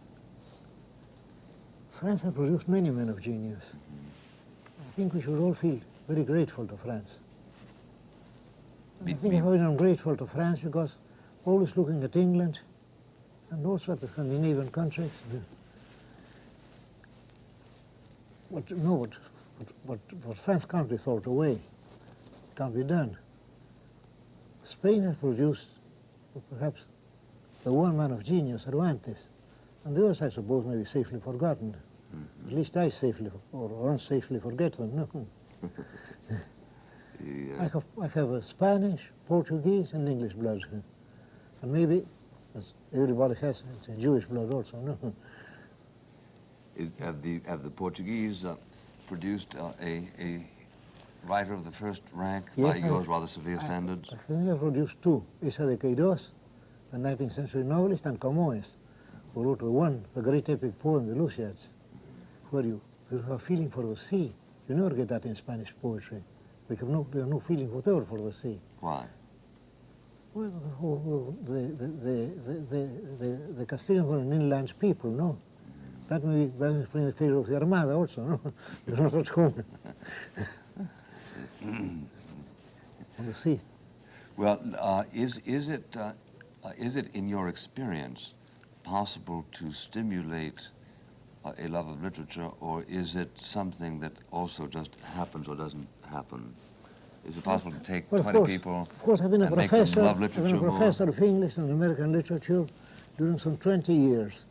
France has produced many men of genius. I think we should all feel very grateful to France. I think I've been ungrateful to France because always looking at England and also at the Scandinavian countries. What France can't be thought away, can't be done. Spain has produced perhaps the one man of genius, Cervantes, and the others I suppose may be safely forgotten. At least I safely or unsafely forget them. No. Yeah. I have a Spanish, Portuguese, and English blood, and maybe, as everybody has, it's a Jewish blood also. No. Have the Portuguese produced a writer of the first rank by yours rather severe standards? I think they have produced two: Isa de Queiroz, a 19th century novelist, and Camões, who wrote the great epic poem, the Lusiads, where you have a feeling for the sea. You never get that in Spanish poetry. They have no feeling whatever for the sea. Why? Well, the Castilians were an inland people, no? That may explain the failure of the Armada also, no? They're not at home on the sea. Well, is it in your experience possible to stimulate a love of literature, or is it something that also just happens or doesn't happen? Is it possible to take 20 people of course, I've been a and make them love professor. literature I've been a more? professor of English and American literature during some 20 years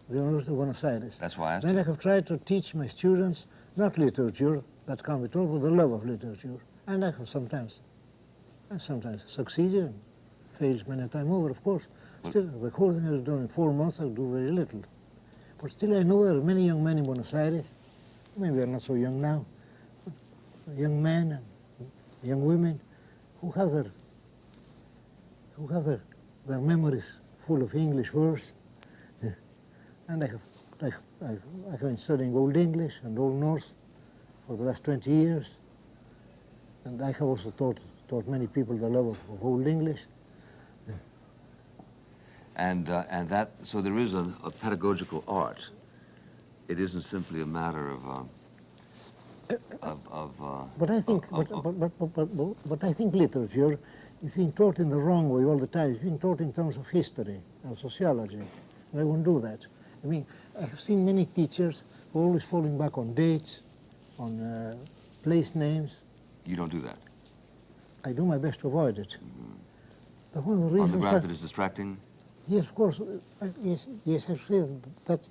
at the University of Buenos Aires. That's why I asked Then you. I have tried to teach my students not literature, that can't be taught, but the love of literature. And I have sometimes succeeded and failed many times over, of course. Still, the whole thing I've done in 4 months, I'll do very little. But still, I know there are many young men in Buenos Aires, maybe they're not so young now, but young men and young women who have their memories full of English verse. And I have been studying Old English and Old Norse for the last 20 years. And I have also taught many people the love of Old English. So there is a pedagogical art. It isn't simply a matter But I think, but I think literature is being taught in the wrong way all the time. It's being taught in terms of history and sociology. And I won't do that. I mean, I have seen many teachers always falling back on dates, on place names. You don't do that? I do my best to avoid it. But one of the On reasons the grounds that it's distracting? Yes, of course. Yes, I say that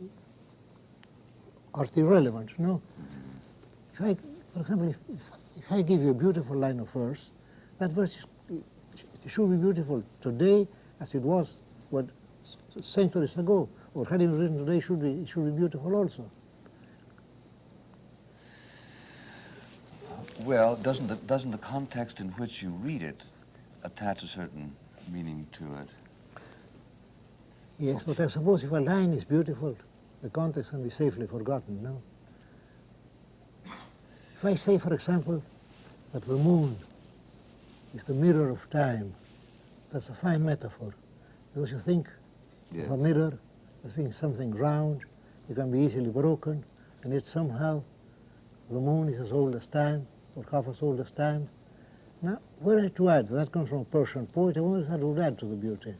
art irrelevant, no? If I, for example, if I give you a beautiful line of verse, that verse it should be beautiful today as it was centuries ago, or had it been written today, it should be beautiful also. Well, doesn't the context in which you read it attach a certain meaning to it? Yes, but I suppose if a line is beautiful, the context can be safely forgotten, no? If I say, for example, that the moon is the mirror of time, that's a fine metaphor, because you think of a mirror as being something round, it can be easily broken, and yet somehow the moon is as old as time, or half as old as time. Now, were I to add, that comes from a Persian poet, I wonder if that would add to the beauty.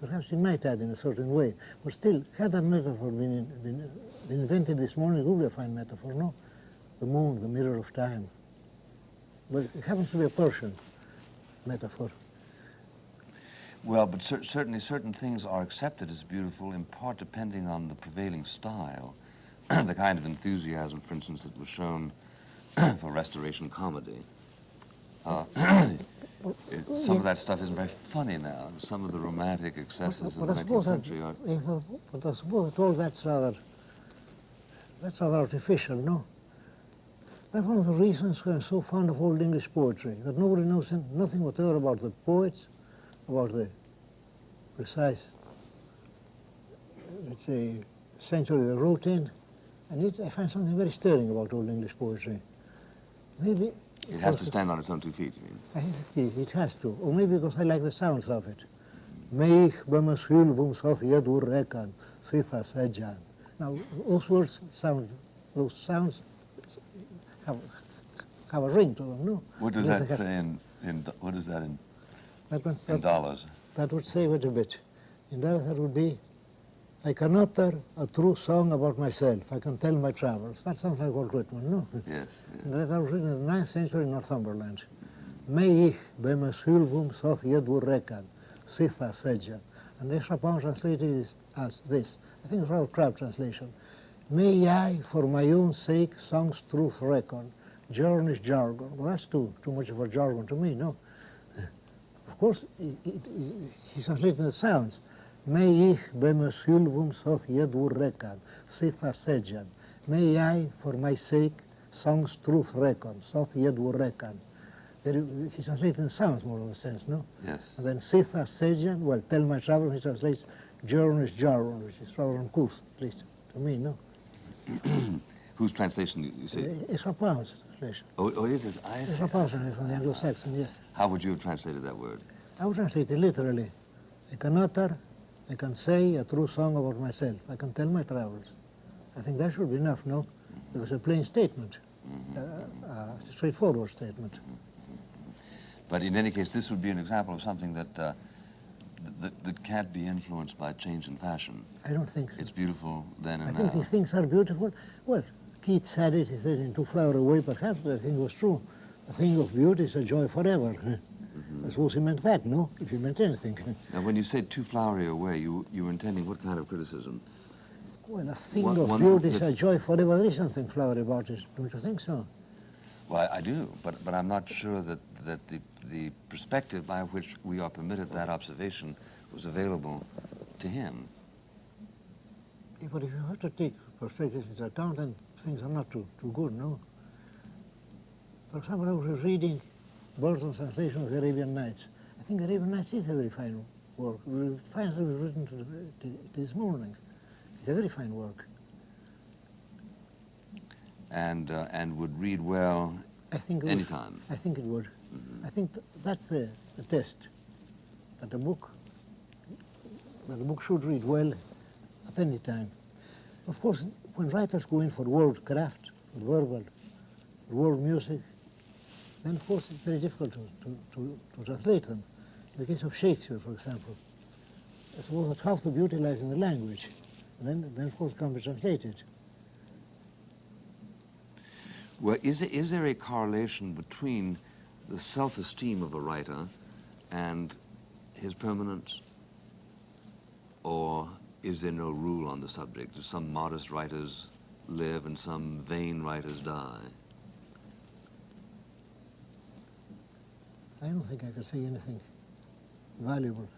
Perhaps it might add in a certain way, but still, had that metaphor been invented this morning, it would be a fine metaphor, no? The moon, the mirror of time. But it happens to be a Persian metaphor. Well, but certainly certain things are accepted as beautiful, in part depending on the prevailing style, the kind of enthusiasm, for instance, that was shown for Restoration comedy. Some of that stuff isn't very funny now. Some of the romantic excesses of the 19th century are... But I suppose that all that's rather artificial, no? That's one of the reasons why I'm so fond of old English poetry, that nobody knows nothing whatever about the poets, about the precise, let's say, century they wrote in, and yet I find something very stirring about old English poetry. Maybe it has to stand on its own 2 feet, you mean? I think it has to, or maybe because I like the sounds of it. Meich b'mashil soth yedur rekan sitha sejan. Now, those words sound, those sounds have a ring to them, no? What does that say what is that in dollars? That would say it a bit. In dollars, that would be, I can utter a true song about myself. I can tell my travels. That sounds like Walt Whitman, no? Yes. That was written in the 9th century in Northumberland. Meich b'mashilvum soth yedur rekan sitha sejan. And this Rapon translated as this. I think it's rather crab translation. May I, for my own sake, song's truth reckon, journey's jargon. Well, that's too much of a jargon to me, no? Of course, he's translating the sounds. May ich b'mashilvum soth yedur rekan, sitha sejan. May I, for my sake, song's truth reckon, soth yedur rekan. He's translating the sounds more of a sense, no? Yes. And then sitha sejan, well, tell my travel, he translates journey's jargon, which is rather uncouth, at least to me, no? Whose translation you say? It's Rapon's translation. Oh, it is? I see. It's Rapon's translation from the Anglo-Saxon, yes. How would you have translated that word? I would translate it literally. I can utter, I can say a true song about myself. I can tell my travels. I think that should be enough, no? It was a plain statement, a straightforward statement. But in any case, this would be an example of something that can't be influenced by change in fashion. I don't think so. It's beautiful then and now. I think these things are beautiful. Well, Keats had it, he said, in Too Flower Away, perhaps the thing was true. The thing of beauty is a joy forever. I suppose he meant that, no? If he meant anything. Now, when you said too flowery away, you were intending what kind of criticism? Well, a thing of beauty is a joy forever. There is something flowery about it. Don't you think so? Well, I do, but I'm not sure that the perspective by which we are permitted that observation was available to him. Yeah, but if you have to take perspective into account, then things are not too good, no? For example, I was reading Borges' translation of the Arabian Nights. I think Arabian Nights is a very fine work. Fine as it was written to this morning. It's a very fine work. And would read well anytime. I think it would. I think that's the test, that the book should read well at any time. Of course, when writers go in for word craft, for verbal, for word music, then of course it's very difficult to translate them. In the case of Shakespeare, for example, I suppose that half the beauty lies in the language, and then of course it can be translated. Well, is there a correlation between the self-esteem of a writer and his permanence? Or is there no rule on the subject? Do some modest writers live and some vain writers die? I don't think I could say anything valuable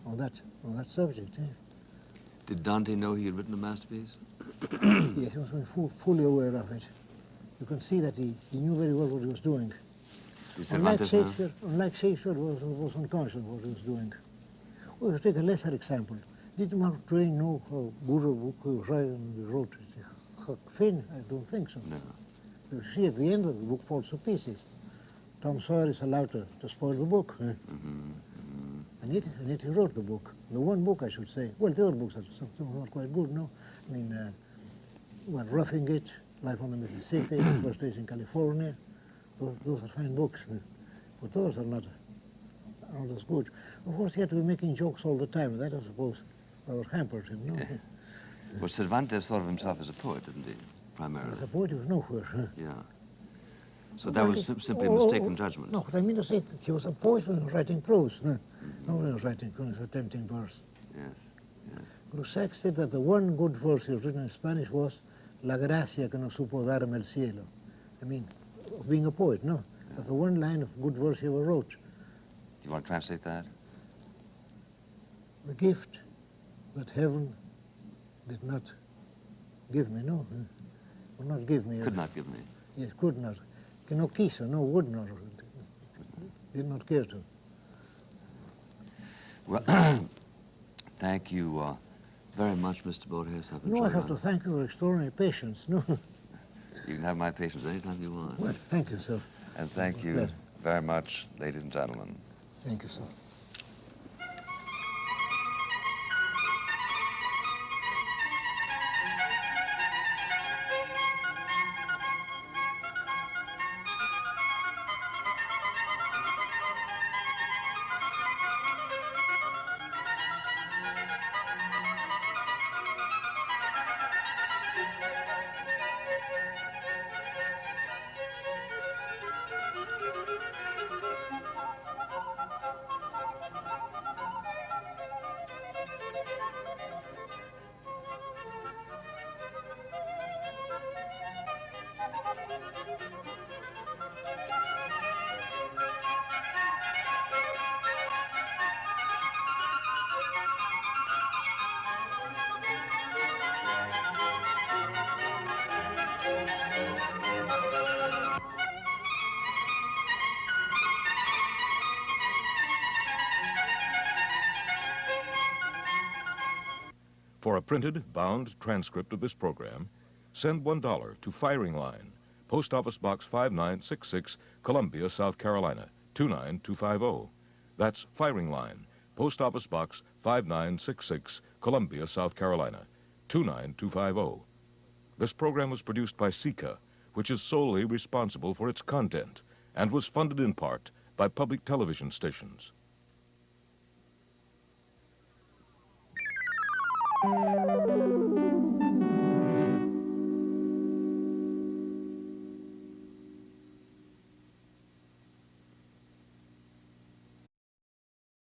on that subject. Did Dante know he had written a masterpiece? Yes, he was fully aware of it. You can see that he knew very well what he was doing. Unlike Shakespeare was unconscious of what he was doing. Well, to take a lesser example, did Mark Twain know how good a book he was writing when he wrote Huck Finn? I don't think so. No. You see, at the end of the book falls to pieces. Tom Sawyer is allowed to spoil the book. And yet he wrote the book. The one book, I should say. Well, the other books are not quite good, no? I mean, Roughing It, Life on the Mississippi, First Days in California. Those are fine books. But those are not as good. Of course, he had to be making jokes all the time. That, I suppose, hampered him, no? Well, Cervantes thought of himself as a poet, didn't he? Primarily. As a poet, he was nowhere. Yeah. So that was simply a mistaken judgment. No, what I mean to say, he was a poet when he was writing prose. No, when he was attempting verse. Yes. Groussac said that the one good verse he was written in Spanish was La gracia que no supo darme el cielo. I mean, of being a poet, no? Yeah. That's the one line of good verse he ever wrote. Do you want to translate that? The gift that heaven did not give me, no? Would not give me. Could not give me. Yes, could not. Que no quiso, no, would not. Did not care to. Well, thank you very much, Mr. Borges. No, I have to thank you for extraordinary patience. No. You can have my patience anytime you want. Well, thank you, sir. And thank you very much, ladies and gentlemen. Thank you, sir. For a printed, bound transcript of this program, send $1 to Firing Line, Post Office Box 5966, Columbia, South Carolina, 29250. That's Firing Line, Post Office Box 5966, Columbia, South Carolina, 29250. This program was produced by SICA, which is solely responsible for its content, and was funded in part by public television stations.